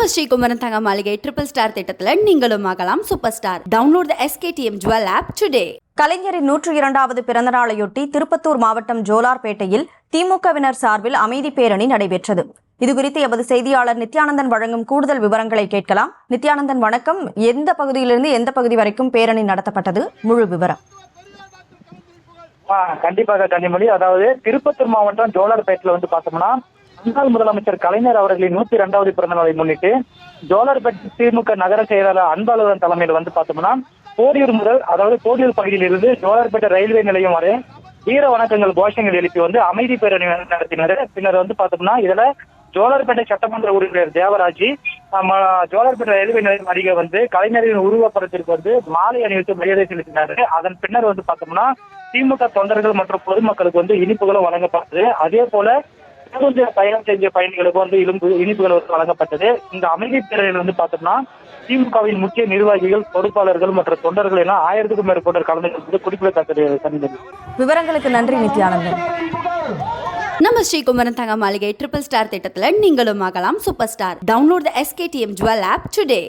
நம்ம ஸ்ரீகுமரன் தங்க மாளிகை ட்ரிபிள் ஸ்டார் திட்டத்தில் நீங்களும் ஆகலாம் super star. Download the SKTM Jewel app today. கலைஞரின் 102வது பிறந்த நாளையொட்டி திருப்பத்தூர் மாவட்டம் ஜோலார்பேட்டையில் திமுகவினர் சார்பில் அமைதி பேரணி நடைபெற்றது. இதுகுறித்து எமது செய்தியாளர் நித்யானந்தன் வழங்கும் கூடுதல் விவரங்களை கேட்கலாம். நித்யானந்தன் வணக்கம். எந்த பகுதியிலிருந்து எந்த பகுதி வரைக்கும் பேரணி நடத்தப்பட்டது? முழு விவரம். கண்டிப்பாக கன்னிமொழி. அதாவது திருப்பத்தூர் மாவட்டம் ஜோலார்பேட்டில் பார்த்தோம்னா முன்னாள் முதலமைச்சர் கலைஞர் அவர்களின் 102வது பிறந்த நாளை முன்னிட்டு ஜோலார்பேட்டை திமுக நகர செயலாளர் அன்பழகன் தலைமையில் பார்த்தோம்னா போடியூர் முதல், அதாவது போடியூர் பகுதியில் இருந்து ஜோலார்பேட்டை ரயில்வே நிலையம் வரை வீர வணக்கங்கள் கோஷங்கள் எழுப்பி அமைதி பேரணி நடத்தினர். பின்னர் பார்த்தோம்னா இதுல ஜோலார்பேட்டை சட்டமன்ற உறுப்பினர் தேவராஜ் ஜோலார்பேட்டை ரயில்வே நிலையம் அருகே கலைஞரின் உருவப்படத்திற்கு மாலை அணிவித்து மரியாதை செலுத்தினார். அதன் பின்னர் பார்த்தோம்னா திமுக தொண்டர்கள் மற்றும் பொதுமக்களுக்கு இனிப்புகளும் வழங்கப்பட்டது. அதே போல பேருந்து பயணம் செஞ்ச பயணிகளுக்கு இனிப்புகள் வழங்கப்பட்டது. இந்த அமைதி பேரணியில் பார்த்தோம்னா திமுகவின் முக்கிய நிர்வாகிகள், பொறுப்பாளர்கள் மற்றும் தொண்டர்கள் என 1000க்கும் மேற்பட்டோர் கலந்து கொண்டு குறிப்பிடத்தக்கது. விவரங்களுக்கு நன்றி நித்யானந்தன். நம்ம ஸ்ரீகுமரன் தங்க மாளிகை ட்ரிபிள் ஸ்டார் திட்டத்தில் நீங்களும் ஆகலாம் super star. Download the SKTM Jewel app today.